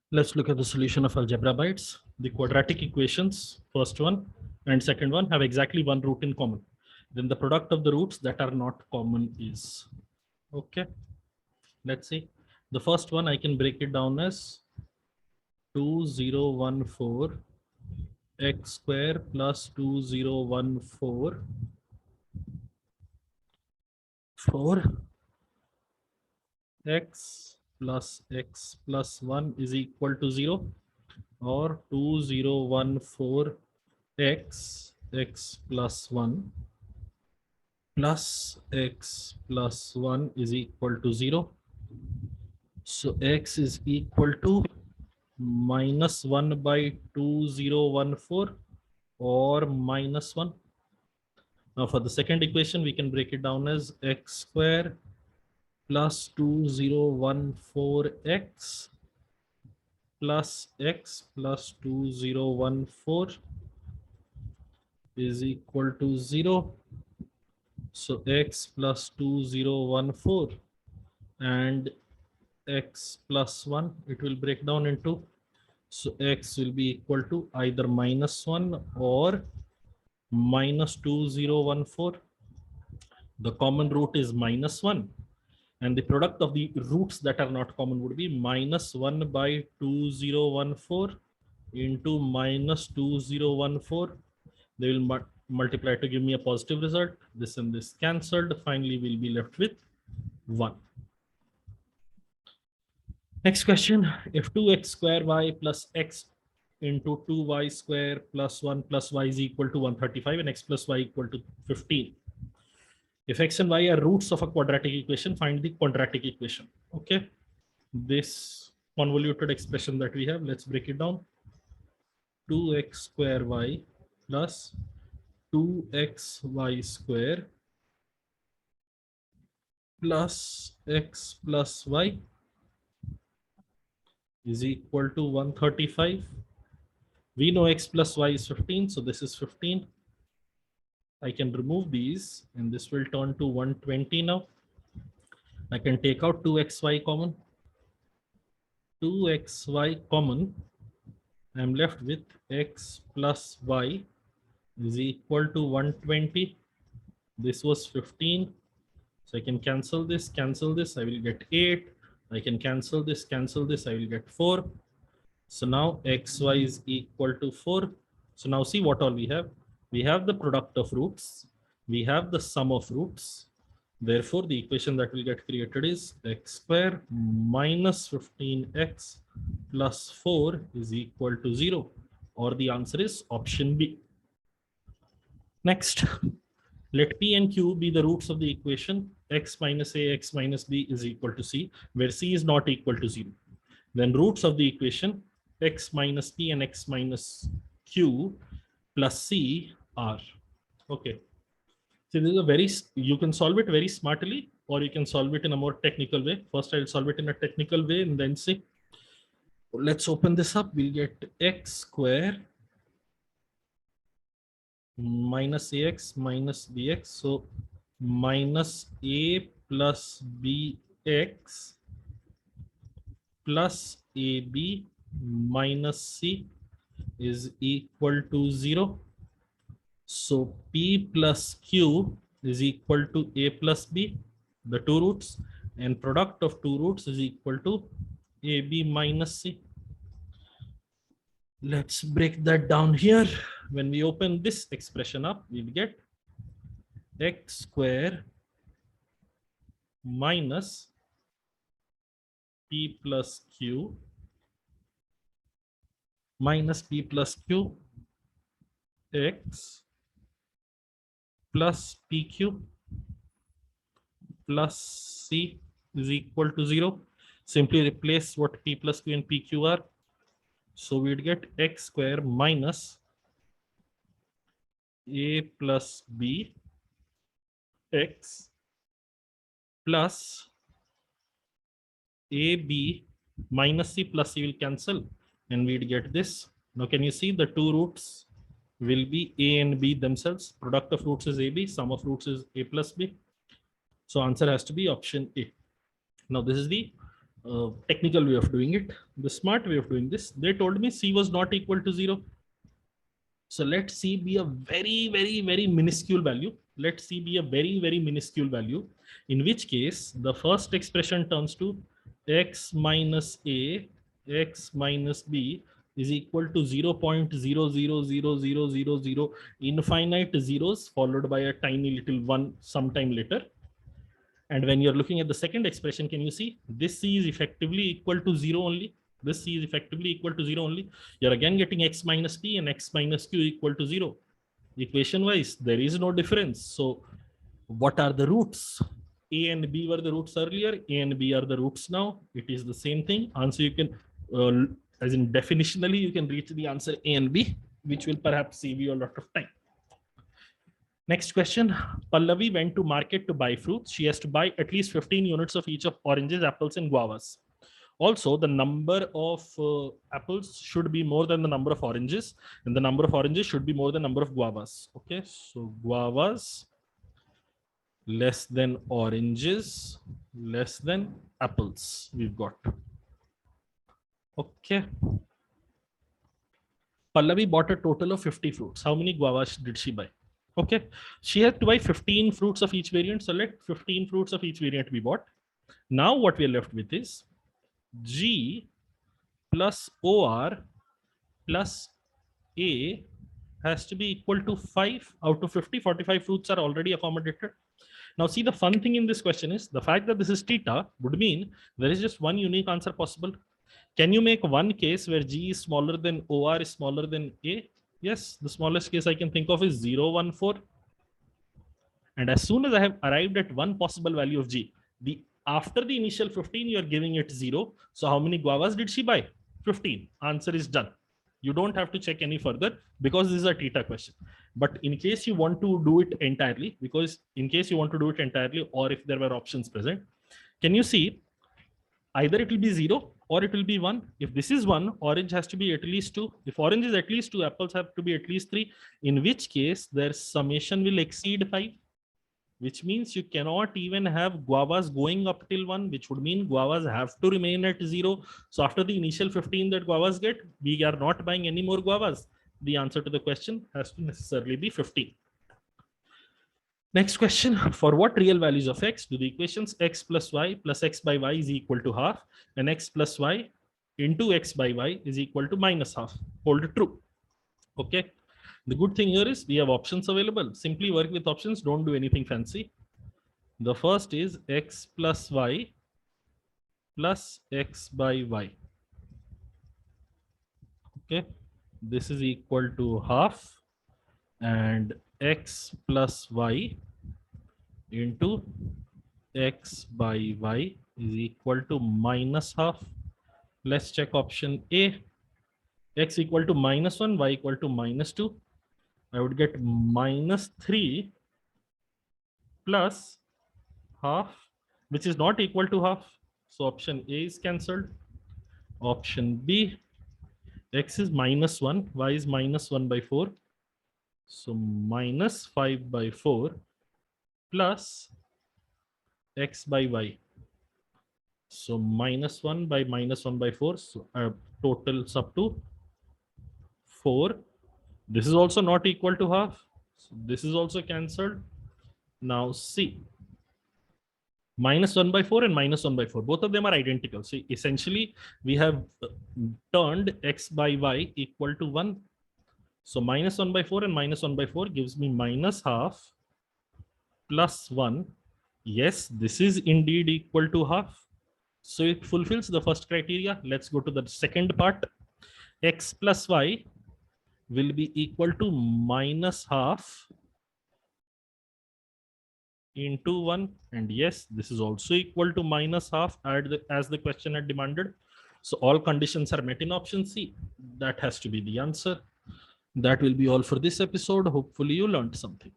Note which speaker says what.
Speaker 1: Let's look at the solution of algebra bytes. The quadratic equations, first one and second one, have exactly one root in common. Then the product of the roots that are not common is. Okay, let's see. The first one I can break it down as 2014 x square plus 2014 4 x plus 1 is equal to 0, or 2014 x plus 1 plus x plus 1 is equal to 0. So x is equal to minus 1 by 2014 or minus 1. Now for the second equation, we can break it down as x square plus 2014x plus x plus 2014 is equal to 0. So x plus 2014 and x plus 1, it will break down into, so x will be equal to either minus 1 or minus 2014. The common root is minus 1, and the product of the roots that are not common would be minus 1 by 2014 into minus 2014. They will multiply to give me a positive result. This and this cancelled. Finally, we'll be left with 1. Next question, if 2x square y plus x into 2y square plus 1 plus y is equal to 135 and x plus y equal to 15. If x and y are roots of a quadratic equation, find the quadratic equation. Okay, this convoluted expression that we have, let's break it down. 2x square y plus 2xy square plus x plus y is equal to 135. We know x plus y is 15, so this is 15. I can remove these and this will turn to 120 now. I can take out 2xy common. 2xy common. I'm left with x plus y is equal to 120. This was 15. So I can cancel this, I will get 8. I can cancel this, I will get 4. So now xy is equal to 4. So now see what all we have. We have the product of roots. We have the sum of roots. Therefore, the equation that will get created is x square minus 15x plus 4 is equal to 0. Or the answer is option B. Next, let P and Q be the roots of the equation x minus a, x minus b is equal to c, where c is not equal to 0. Then roots of the equation x minus p and x minus q plus c are. Okay. So this is a very, you can solve it very smartly or you can solve it in a more technical way. First, I'll solve it in a technical way and then see. Let's open this up. We'll get x square minus ax minus bx. So minus a plus bx plus ab minus c is equal to 0. So p plus q is equal to a plus b, the two roots, and product of two roots is equal to ab minus c. Let's break that down here. When we open this expression up, we'll get x square minus p plus q minus p plus q x plus pq plus c is equal to 0. Simply replace what p plus q and pq are. So we'd get x square minus a plus b x plus ab minus c plus c will cancel and we'd get this. Now can you see the two roots will be a and b themselves. Product of roots is ab, sum of roots is a plus b. So answer has to be option A. Now this is the technical way of doing it. The smart way of doing this, they told me C was not equal to 0. So let C be a very, very, very minuscule value. Let C be a very, very minuscule value, in which case the first expression turns to x minus A, x minus B is equal to 0.000000, infinite zeros followed by a tiny little one sometime later. And when you're looking at the second expression, can you see this C is effectively equal to 0 only? This C is effectively equal to 0 only. You're again getting x minus p and x minus q equal to 0. Equation wise, there is no difference. So what are the roots? A and B were the roots earlier. A and B are the roots now. It is the same thing. Answer you can, as in definitionally, you can reach the answer A and B, which will perhaps save you a lot of time. Next question. Pallavi went to market to buy fruits. She has to buy at least 15 units of each of oranges, apples, and guavas. Also, the number of apples should be more than the number of oranges, and the number of oranges should be more than the number of guavas. Okay, so guavas less than oranges less than apples we've got. Okay. Pallavi bought a total of 50 fruits. How many guavas did she buy? Okay, she had to buy 15 fruits of each variant. So let 15 fruits of each variant be bought. Now what we are left with is G plus OR plus A has to be equal to 5 out of 50. 45 fruits are already accommodated. Now see, the fun thing in this question is the fact that this is theta would mean there is just one unique answer possible. Can you make one case where G is smaller than OR is smaller than A? Yes, the smallest case I can think of is 0, 1, 4. And as soon as I have arrived at one possible value of G, after the initial 15, you're giving it 0. So how many guavas did she buy? 15. Answer is done. You don't have to check any further because this is a theta question. But in case you want to do it entirely, or if there were options present, can you see either it will be 0 or it will be 1. If this is 1, orange has to be at least 2. If orange is at least 2, apples have to be at least 3, in which case their summation will exceed 5, which means you cannot even have guavas going up till 1, which would mean guavas have to remain at 0. So after the initial 15 that guavas get, we are not buying any more guavas. The answer to the question has to necessarily be 15. Next question, for what real values of x do the equations x plus y plus x by y is equal to half and x plus y into x by y is equal to minus half hold true? Okay. The good thing here is we have options available. Simply work with options. Don't do anything fancy. The first is x plus y plus x by y. Okay. This is equal to half and x plus y into x by y is equal to minus half. Let's check option A. X equal to minus 1, y equal to minus 2. I would get minus 3 plus half, which is not equal to half. So option A is cancelled. Option B, x is minus 1, y is minus 1 by 4. So minus 5 by 4 plus x by y. So minus 1 by minus 1 by 4. So totals up to 4. This is also not equal to half. So this is also cancelled. Now see, minus 1 by 4 and minus 1 by 4. Both of them are identical. So essentially, we have turned x by y equal to 1. So minus 1 by 4 and minus 1 by 4 gives me minus half plus 1. Yes, this is indeed equal to half. So it fulfills the first criteria. Let's go to the second part. X plus y will be equal to minus half into 1. And yes, this is also equal to minus half as the question had demanded. So all conditions are met in option C. That has to be the answer. That will be all for this episode. Hopefully you learned something.